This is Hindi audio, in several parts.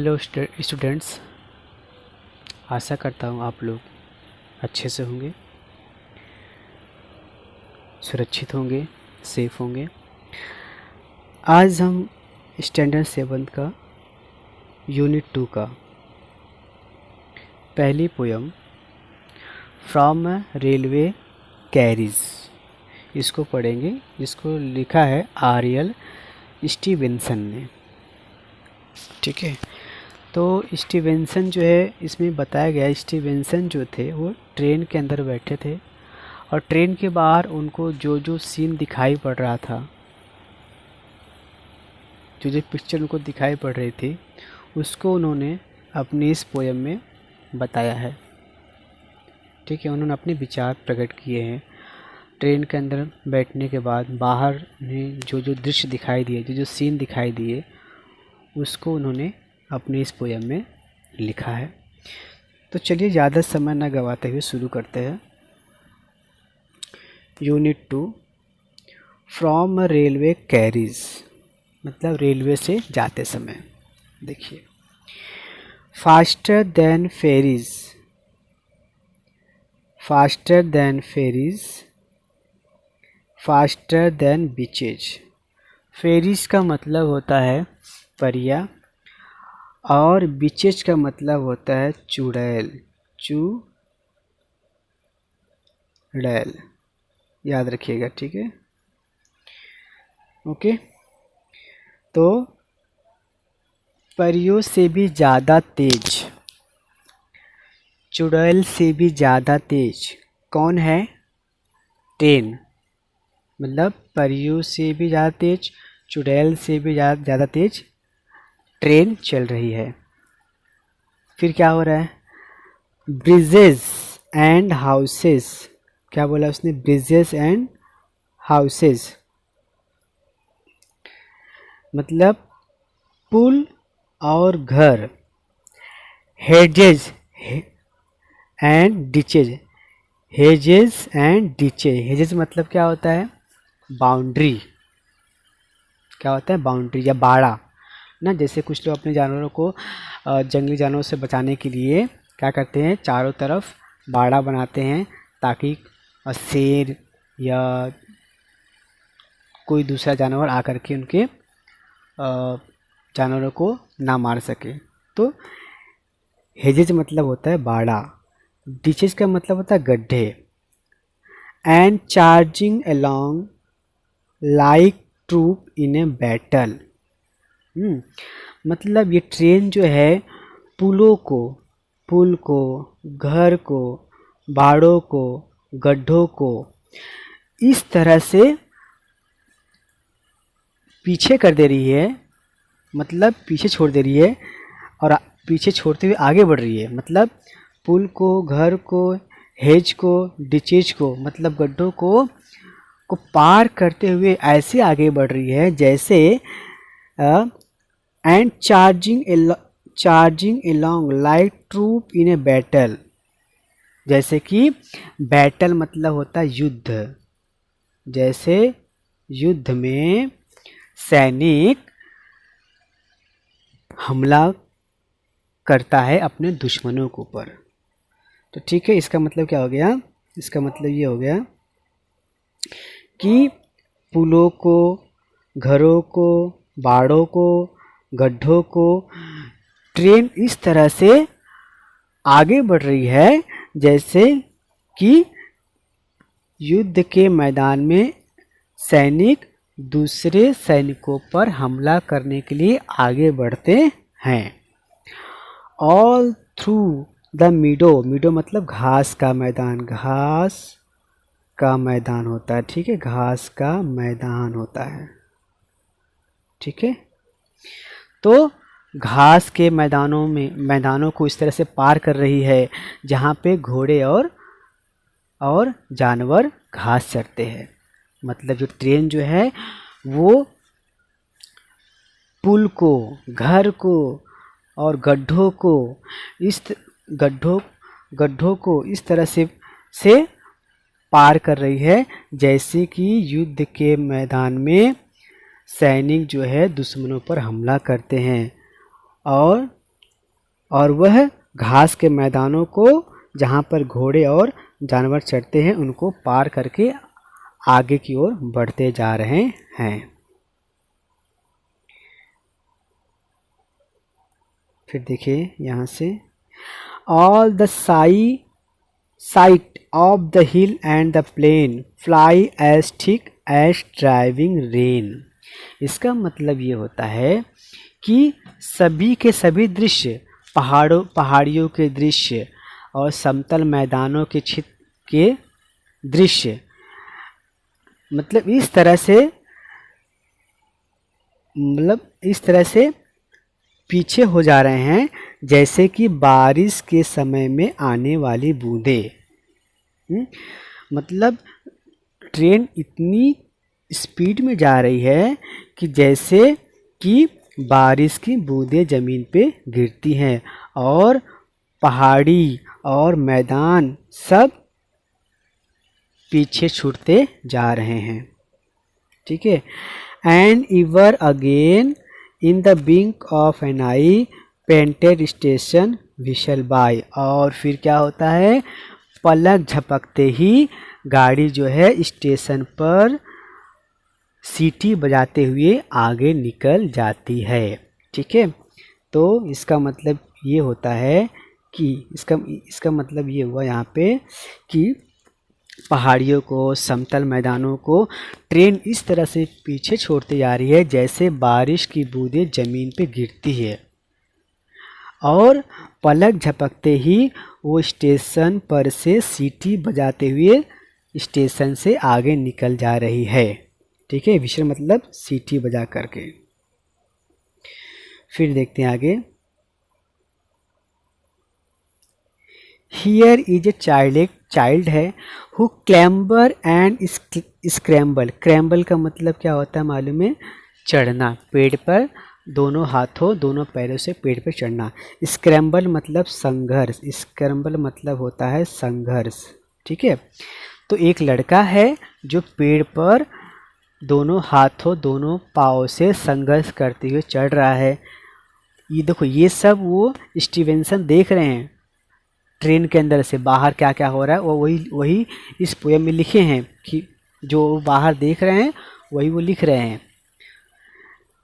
हेलो स्टूडेंट्स, आशा करता हूँ आप लोग अच्छे से होंगे, सुरक्षित होंगे, सेफ होंगे। आज हम स्टैंडर्ड 7 का यूनिट 2 का पहली पोयम फ्रॉम रेलवे कैरीज इसको पढ़ेंगे। इसको लिखा है आरियल स्टीवेंसन ने। ठीक है, तो स्टीवेंसन जो है इसमें बताया गया, स्टीवेंसन जो थे वो ट्रेन के अंदर बैठे थे और ट्रेन के बाहर उनको जो जो सीन दिखाई पड़ रहा था, जो जो पिक्चर उनको दिखाई पड़ रही थी, उसको उन्होंने अपनी इस पोयम में बताया है। ठीक है, उन्होंने अपने विचार प्रकट किए हैं। ट्रेन के अंदर बैठने के बाद बाहर उन्हें जो जो दृश्य दिखाई दिए, जो जो सीन दिखाई दिए, उसको उन्होंने अपनी इस पोयम में लिखा है। तो चलिए ज़्यादा समय न गवाते हुए शुरू करते हैं। यूनिट 2 फ्रॉम रेलवे कैरीज, मतलब रेलवे से जाते समय। देखिए, faster than fairies, faster than fairies, faster than witches. Fairies का मतलब होता है परिया और बीचेज का मतलब होता है चुड़ैल, चुड़ैल, याद रखिएगा। ठीक है, ओके। तो परियों से भी ज़्यादा तेज, चुड़ैल से भी ज़्यादा तेज कौन है? ट्रेन। मतलब परियों से भी ज़्यादा तेज, चुड़ैल से भी ज़्यादा तेज ट्रेन चल रही है। फिर क्या हो रहा है? ब्रिजेस एंड हाउसेस, क्या बोला उसने? ब्रिजेस एंड हाउसेस, मतलब पुल और घर। Hedges and ditches, hedges and ditches. Hedges मतलब क्या होता है? बाउंड्री। क्या होता है? बाउंड्री या बाड़ा ना। जैसे कुछ लोग अपने जानवरों को जंगली जानवरों से बचाने के लिए क्या करते हैं, चारों तरफ बाड़ा बनाते हैं ताकि शेर या कोई दूसरा जानवर आकर के उनके जानवरों को ना मार सके। तो हेजेज मतलब होता है बाड़ा, डिचेज का मतलब होता है गड्ढे। And charging along like troop in a battle, मतलब ये ट्रेन जो है पुल को, घर को, बाड़ों को, गड्ढों को इस तरह से पीछे कर दे रही है, मतलब पीछे छोड़ दे रही है और पीछे छोड़ते हुए आगे बढ़ रही है। मतलब पुल को, घर को, हेज को, डिचेज को, मतलब गड्ढों को पार करते हुए ऐसे आगे बढ़ रही है जैसे and charging along like troop in a battle. जैसे कि बैटल मतलब होता है युद्ध, जैसे युद्ध में सैनिक हमला करता है अपने दुश्मनों के ऊपर। तो ठीक है, इसका मतलब क्या हो गया? इसका मतलब ये हो गया कि पुलों को, घरों को, बाड़ों को, गड्ढों को ट्रेन इस तरह से आगे बढ़ रही है जैसे कि युद्ध के मैदान में सैनिक दूसरे सैनिकों पर हमला करने के लिए आगे बढ़ते हैं। ऑल थ्रू द मीडो, मीडो मतलब घास का मैदान, घास का मैदान होता है। ठीक है, घास का मैदान होता है। ठीक है, तो घास के मैदानों को इस तरह से पार कर रही है जहाँ पे घोड़े और जानवर घास चरते हैं। मतलब जो ट्रेन जो है वो पुल को, घर को और गड्ढों को इस तरह से पार कर रही है जैसे कि युद्ध के मैदान में सैनिक जो है दुश्मनों पर हमला करते हैं और और वह घास के मैदानों को जहाँ पर घोड़े और जानवर चढ़ते हैं उनको पार करके आगे की ओर बढ़ते जा रहे हैं। फिर देखिए यहाँ से, all the sight of the hill and the plain fly as thick as driving rain. इसका मतलब ये होता है कि सभी के सभी दृश्य, पहाड़ियों के दृश्य और समतल मैदानों के दृश्य, मतलब इस तरह से पीछे हो जा रहे हैं जैसे कि बारिश के समय में आने वाली बूंदें। मतलब ट्रेन इतनी स्पीड में जा रही है कि जैसे कि बारिश की बूंदें ज़मीन पे गिरती हैं और पहाड़ी और मैदान सब पीछे छूटते जा रहे हैं। ठीक है। And ever again in the blink of an eye painted station whistle by. और फिर क्या होता है, पलक झपकते ही गाड़ी जो है स्टेशन पर सीटी बजाते हुए आगे निकल जाती है। ठीक है। तो इसका मतलब ये होता है कि इसका मतलब ये हुआ यहाँ पे कि पहाड़ियों को, समतल मैदानों को ट्रेन इस तरह से पीछे छोड़ती जा रही है जैसे बारिश की बूंदें ज़मीन पे गिरती है, और पलक झपकते ही वो स्टेशन पर से सीटी बजाते हुए स्टेशन से आगे निकल जा रही है। ठीक है। विषय मतलब सीटी बजा करके। फिर देखते हैं आगे। हियर इज ए चाइल्ड, एक चाइल्ड है हु क्लैम्बर एंड स्क्रैम्बल। क्रैम्बल का मतलब क्या होता है मालूम है, चढ़ना, पेड़ पर दोनों हाथों दोनों पैरों से पेड़ पर चढ़ना। स्क्रैम्बल मतलब संघर्ष, स्क्रैम्बल मतलब होता है संघर्ष। ठीक है। तो एक लड़का है जो पेड़ पर दोनों हाथों दोनों पाँव से संघर्ष करते हुए चढ़ रहा है। ये देखो, ये सब वो स्टीवेंसन देख रहे हैं ट्रेन के अंदर से बाहर क्या क्या हो रहा है, वो वही इस पोएम में लिखे हैं कि जो बाहर देख रहे हैं वही वो लिख रहे हैं।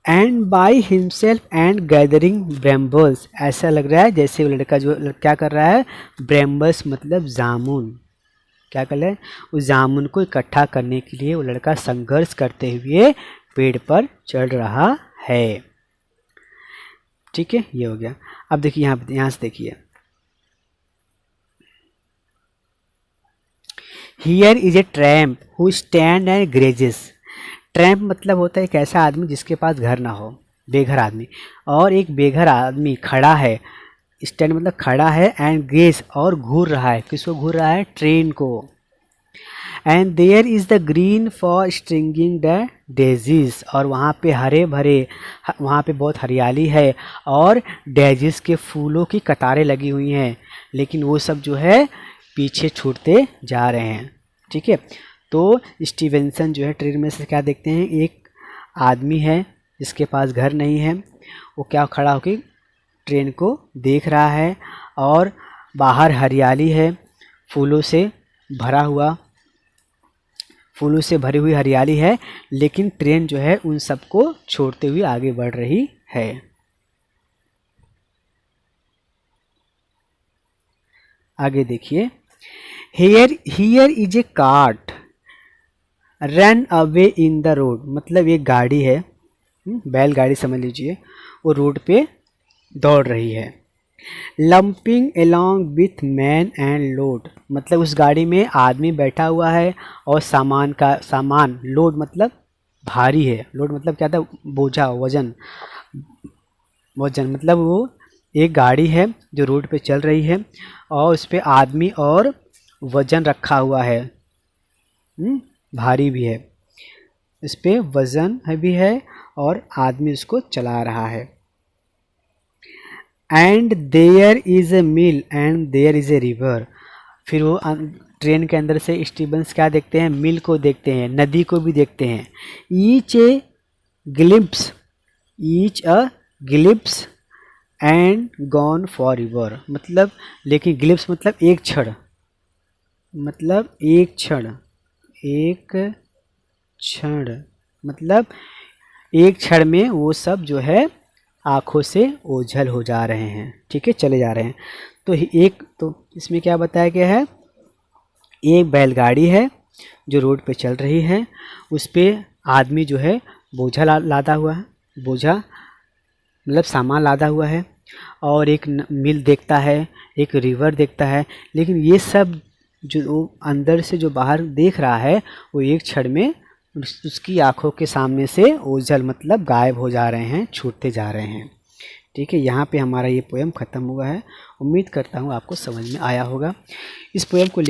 And by himself and gathering brambles, ऐसा लग रहा है जैसे वो लड़का जो क्या कर रहा है, ब्रैम्बल्स मतलब जामुन, क्या कर रहा है, उस जामुन को इकट्ठा करने के लिए वो लड़का संघर्ष करते हुए पेड़ पर चढ़ रहा है। ठीक है, ये हो गया। अब देखिए यहाँ से देखिए, here is a tramp who stand and grazes. Tramp मतलब होता है एक ऐसा आदमी जिसके पास घर ना हो, बेघर आदमी। और एक बेघर आदमी खड़ा है, स्टैंड मतलब खड़ा है, एंड ग्रेज और घूर रहा है। किसको घूर रहा है, ट्रेन को। And there is the green for stringing the daisies, और वहाँ पे हरे भरे, वहाँ पे बहुत हरियाली है और डेजीज के फूलों की कतारें लगी हुई हैं, लेकिन वो सब जो है पीछे छूटते जा रहे हैं। ठीक है। तो स्टीवेंसन जो है ट्रेन में से क्या देखते हैं, एक आदमी है जिसके पास घर नहीं है, वो क्या खड़ा होकर ट्रेन को देख रहा है, और बाहर हरियाली है, फूलों से भरी हुई हरियाली है, लेकिन ट्रेन जो है उन सबको छोड़ते हुए आगे बढ़ रही है। आगे देखिए, here is A cart run away in the road, मतलब एक गाड़ी है, बैलगाड़ी समझ लीजिए, वो रोड पे दौड़ रही है। Lumping along with man and load, मतलब उस गाड़ी में आदमी बैठा हुआ है और सामान लोड मतलब भारी है, लोड मतलब क्या था, बोझा, वजन मतलब वो एक गाड़ी है जो रोड पे चल रही है और उस पे आदमी और वजन रखा हुआ है, भारी भी है, इस पे वजन भी है और आदमी उसको चला रहा है। And there is a mill and there is a river, फिर वो ट्रेन के अंदर से स्टीवेंस क्या देखते हैं, मिल को देखते हैं, नदी को भी देखते हैं। Each a glimpse and gone for ever, मतलब लेकिन ग्लिप्स मतलब एक क्षण, मतलब एक क्षण, एक क्षण, मतलब एक क्षण में वो सब जो है आँखों से ओझल हो जा रहे हैं, ठीक है, चले जा रहे हैं। तो इसमें क्या बताया गया है, एक बैलगाड़ी है जो रोड पे चल रही है, उस पे आदमी जो है बोझा लादा हुआ है, बोझा मतलब सामान लादा हुआ है, और एक मिल देखता है, एक रिवर देखता है, लेकिन ये सब जो वो अंदर से जो बाहर देख रहा है वो एक क्षण में उसकी आंखों के सामने से ओझल मतलब गायब हो जा रहे हैं, छूटते जा रहे हैं, ठीक है। यहाँ पे हमारा ये पोएम ख़त्म हुआ है। उम्मीद करता हूँ आपको समझ में आया होगा। इस पोएम को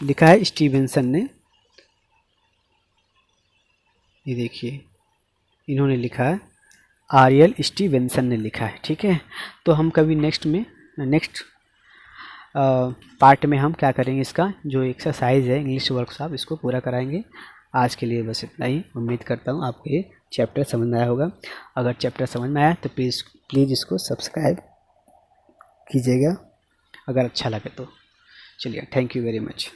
लिखा है स्टीवेंसन ने, ये देखिए इन्होंने लिखा है, आरियल स्टीवेंसन ने लिखा है, ठीक है। तो हम कभी नेक्स्ट पार्ट में हम क्या करेंगे, इसका जो एक्सरसाइज है इंग्लिश वर्कशॉप इसको पूरा कराएंगे। आज के लिए बस इतना ही। उम्मीद करता हूँ आपको ये चैप्टर समझ में आया होगा। अगर चैप्टर समझ में आया तो प्लीज़ इसको सब्सक्राइब कीजिएगा अगर अच्छा लगे तो। चलिए, थैंक यू वेरी मच।